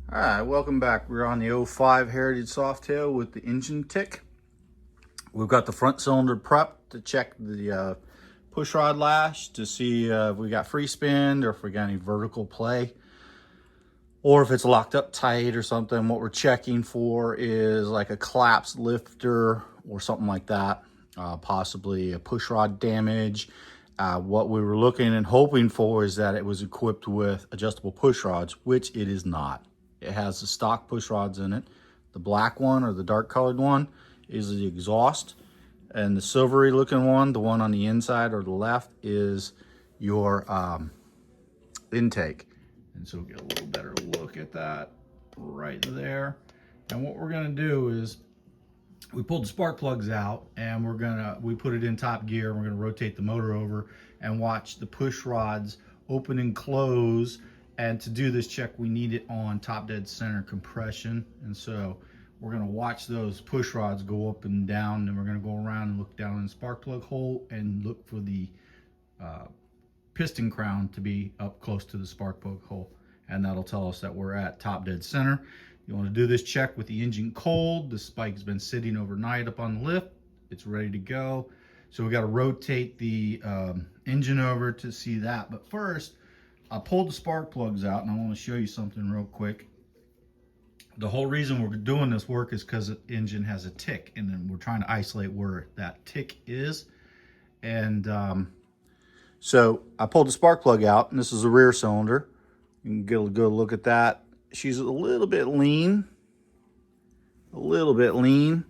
All right, welcome back. We're on the '05 Heritage Softail with the engine tick. We've got the front cylinder prepped to check the push rod lash to see if we got free spin or if we got any vertical play or if it's locked up tight or something. What we're checking for is like a collapsed lifter or something like that, possibly a push rod damage. What we were looking and hoping for is that it was equipped with adjustable push rods, which it is not. It has the stock push rods in it. The black one or the dark colored one is the exhaust, and the silvery looking one, the one on the inside or the left, is your intake. And so we'll get a little better look at that right there. And what we're gonna do is we pulled the spark plugs out and we put it in top gear. We're gonna rotate the motor over and watch the push rods open and close. And to do this check, we need it on top dead center compression. And so we're gonna watch those push rods go up and down, and we're gonna go around and look down in the spark plug hole and look for the piston crown to be up close to the spark plug hole. And that'll tell us that we're at top dead center. You wanna do this check with the engine cold. The spike has been sitting overnight up on the lift. It's ready to go. So we gotta rotate the engine over to see that. But first, I pulled the spark plugs out and I want to show you something real quick. The whole reason we're doing this work is because the engine has a tick, and then we're trying to isolate where that tick is. And so I pulled the spark plug out, and this is the rear cylinder. You can get a good look at that. She's a little bit lean. A little bit lean.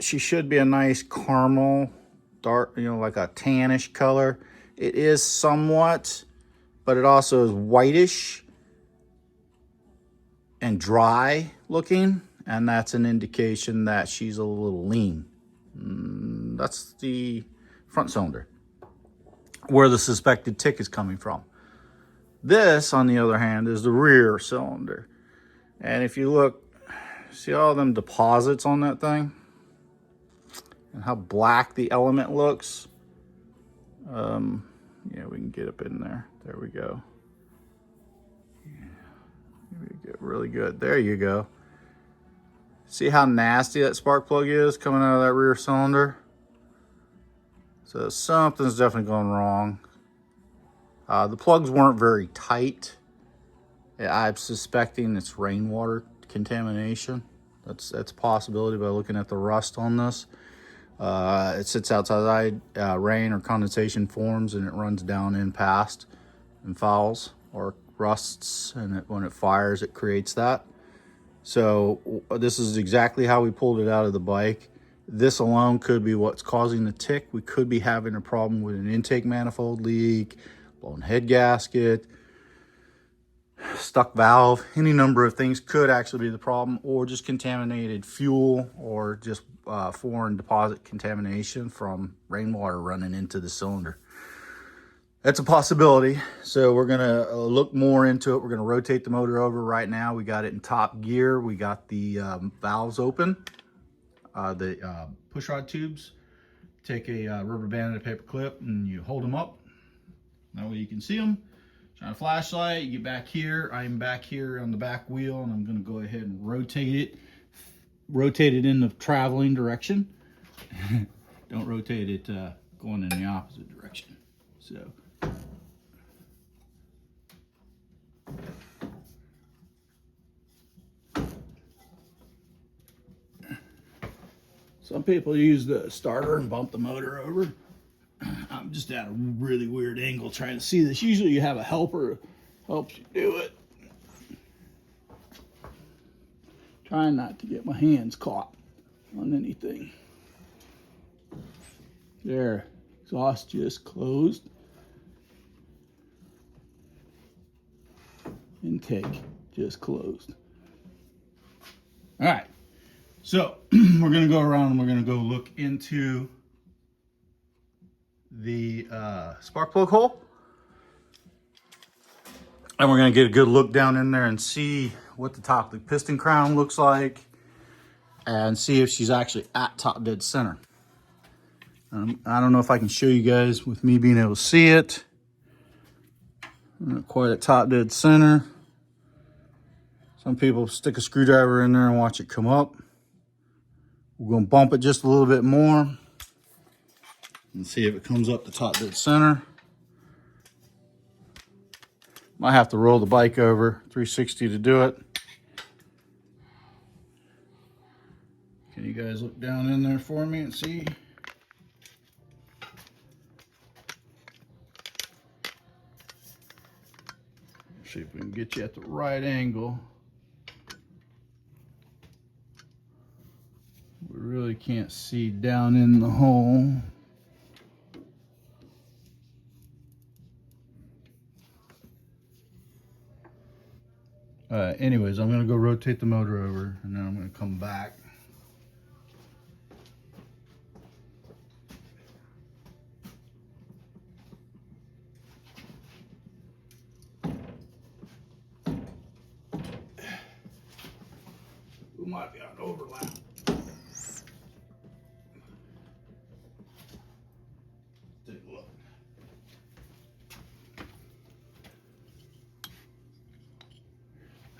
She should be a nice caramel, dark, like a tannish color. It is somewhat, but it also is whitish and dry looking, and that's an indication that she's a little lean. That's the front cylinder, where the suspected tick is coming from. This, on the other hand, is the rear cylinder. And if you look, see all them deposits on that thing? And how black the element looks. Yeah, we can get up in there. There we go. Yeah, we get really good. There you go. See how nasty that spark plug is coming out of that rear cylinder? So something's definitely going wrong. The plugs weren't very tight. I'm suspecting it's rainwater contamination. That's a possibility by looking at the rust on this. It sits outside, rain or condensation forms, and it runs down in past and fouls or rusts, and when it fires, it creates that. So this is exactly how we pulled it out of the bike. This alone could be what's causing the tick. We could be having a problem with an intake manifold leak, blown head gasket, stuck valve. Any number of things could actually be the problem, or just contaminated fuel, or just foreign deposit contamination from rainwater running into the cylinder. That's a possibility. So we're gonna look more into it. We're gonna rotate the motor over right now. We got it in top gear. We got the valves open, the push rod tubes. Take a rubber band and a paper clip, and you hold them up. That way you can see them. Shine a flashlight, you get back here. I'm back here on the back wheel, and I'm gonna go ahead and rotate it in the traveling direction. Don't rotate it going in the opposite direction. So some people use the starter and bump the motor over. I'm just at a really weird angle trying to see this. Usually you have a helper who helps you do it. Trying not to get my hands caught on anything. There, exhaust just closed. Intake just closed. All right, so we're gonna go around and we're gonna go look into the spark plug hole. And we're gonna get a good look down in there and see what the top of the piston crown looks like, and see if she's actually at top dead center. I don't know if I can show you guys with me being able to see it. Not quite at top dead center. Some people stick a screwdriver in there and watch it come up. We're going to bump it just a little bit more and see if it comes up to top dead center. Might have to roll the bike over 360 to do it. Can you guys look down in there for me and see? See if we can get you at the right angle. We really can't see down in the hole. Anyways, I'm going to go rotate the motor over and then I'm going to come back. We might be on overlap. Take a look.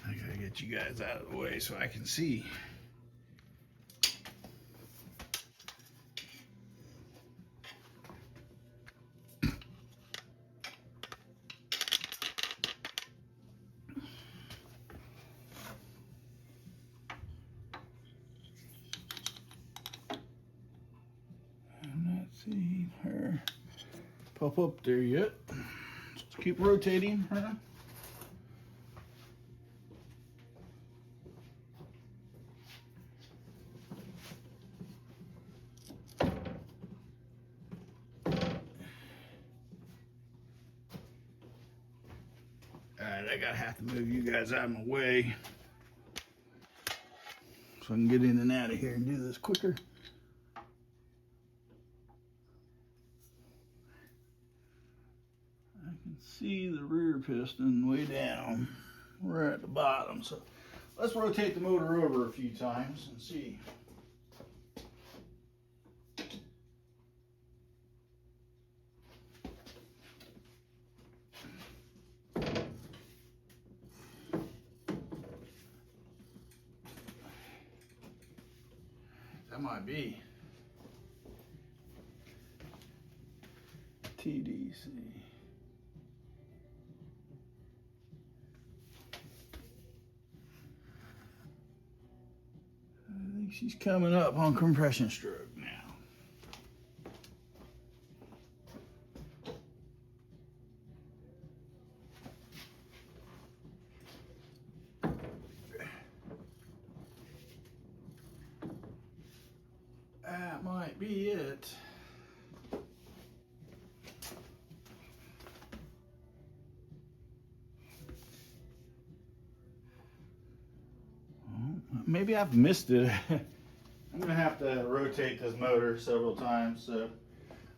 I gotta get you guys out of the way so I can see. I'm not seeing her pop up there yet. Just keep rotating her. Alright, I gotta have to move you guys out of my way so I can get in and out of here and do this quicker. I can see the rear piston way down. We're at the bottom, so let's rotate the motor over a few times and see. That might be TDC. I think she's coming up on compression stroke now. That might be it. Maybe I've missed it. I'm gonna have to rotate this motor several times, so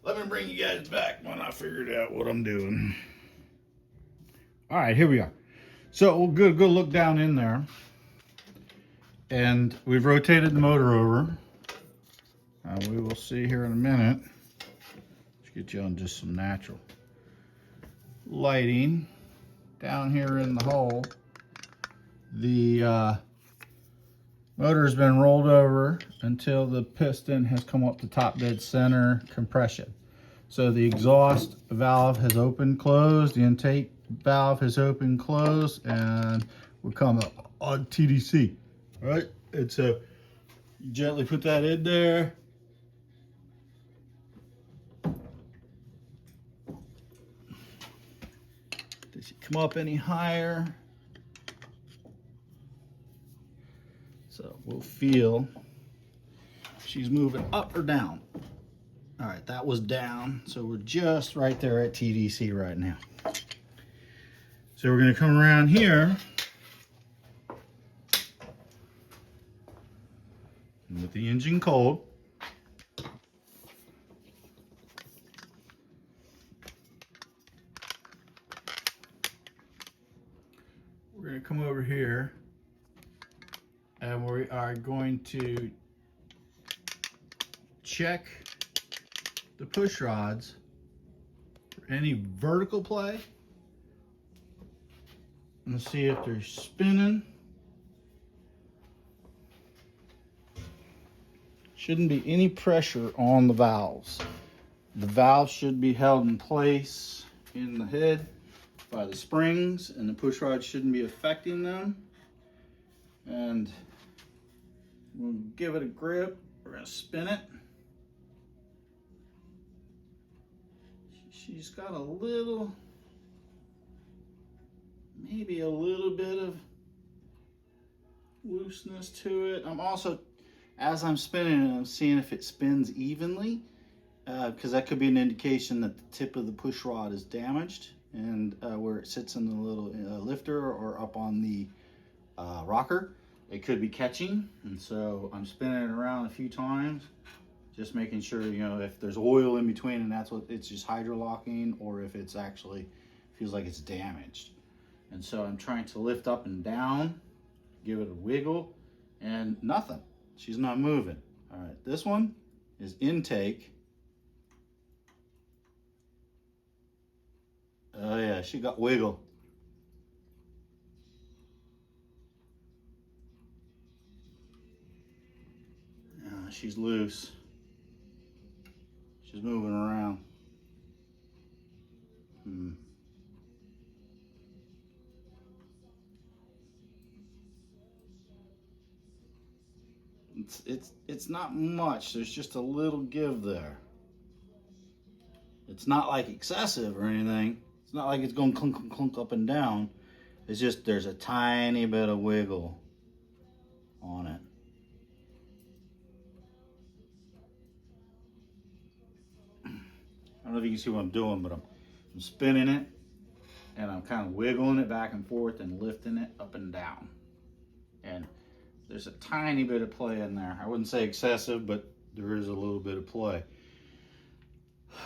let me bring you guys back when I figured out what I'm doing. All right, here we are. So we'll go look down in there, and we've rotated the motor over. We will see here in a minute. Let's get you on just some natural lighting down here in the hole. The motor has been rolled over until the piston has come up to top dead center compression. So the exhaust valve has opened, closed, the intake valve has opened, closed, and we'll come up on TDC. All right, and so you gently put that in there. Does it come up any higher? So we'll feel if she's moving up or down. All right, that was down. So we're just right there at TDC right now. So we're gonna come around here. And with the engine cold, we're gonna come over here and we are going to check the push rods for any vertical play and see if they're spinning. Shouldn't be any pressure on the valves. The valves should be held in place in the head by the springs, and the push rod shouldn't be affecting them. And we'll give it a grip. We're gonna spin it. She's got a little, maybe a little bit of looseness to it. I'm also, as I'm spinning it, I'm seeing if it spins evenly, because that could be an indication that the tip of the push rod is damaged, and where it sits in the little lifter or up on the rocker, it could be catching. And so I'm spinning it around a few times, just making sure, you know, if there's oil in between and that's what it's just hydrolocking, or if it's actually feels like it's damaged. And so I'm trying to lift up and down, give it a wiggle, and nothing. She's not moving. All right, this one is intake. Oh yeah, she got wiggle. She's loose. She's moving around. It's not much. There's just a little give there. It's not like excessive or anything. It's not like it's going clunk, clunk, clunk up and down. It's just there's a tiny bit of wiggle on it. I don't know if you can see what I'm doing, but I'm spinning it, and I'm kind of wiggling it back and forth and lifting it up and down. And there's a tiny bit of play in there. I wouldn't say excessive, but there is a little bit of play.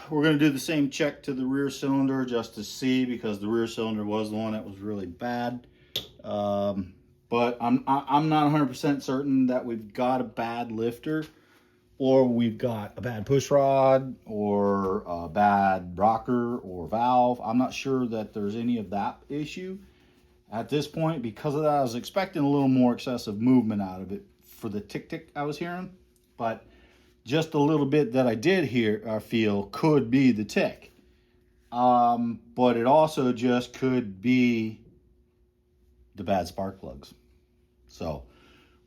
We're going to do the same check to the rear cylinder just to see, because the rear cylinder was the one that was really bad. But I'm not 100% certain that we've got a bad lifter, or we've got a bad push rod, or a bad rocker or valve. I'm not sure that there's any of that issue at this point. Because of that, I was expecting a little more excessive movement out of it for the tick I was hearing, but just a little bit that I did hear or feel could be the tick. But it also just could be the bad spark plugs. So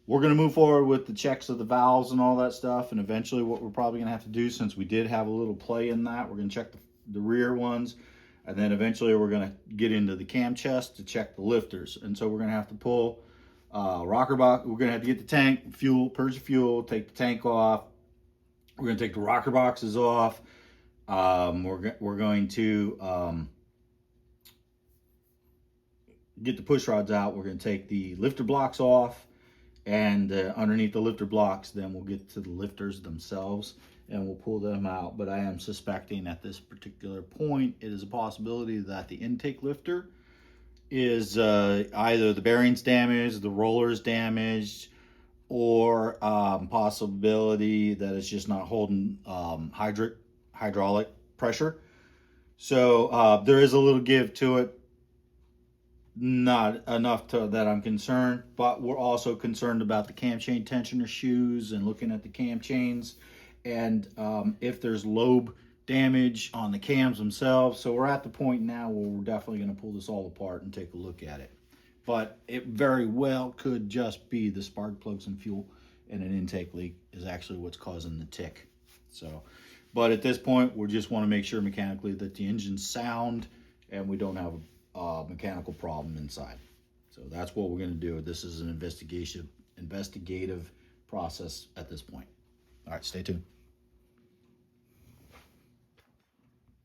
we're going to move forward with the checks of the valves and all that stuff. And eventually what we're probably going to have to do, since we did have a little play in that, we're going to check the rear ones. And then eventually we're going to get into the cam chest to check the lifters. And so we're going to have to pull rocker box. We're going to have to get the tank, fuel, purge the fuel, take the tank off. We're going to take the rocker boxes off. We're going to get the push rods out. We're going to take the lifter blocks off. And underneath the lifter blocks, then we'll get to the lifters themselves and we'll pull them out. But I am suspecting at this particular point, it is a possibility that the intake lifter is either the bearings damaged, the rollers damaged, or possibility that it's just not holding hydraulic pressure. So there is a little give to it. Not enough that I'm concerned, but we're also concerned about the cam chain tensioner shoes and looking at the cam chains, and if there's lobe damage on the cams themselves. So we're at the point now where we're definitely going to pull this all apart and take a look at it. But it very well could just be the spark plugs and fuel, and an intake leak is actually what's causing the tick. So, but at this point, we just want to make sure mechanically that the engine's sound and we don't have a mechanical problem inside. So that's what we're going to do. This is an investigative process at this point. All right, stay tuned.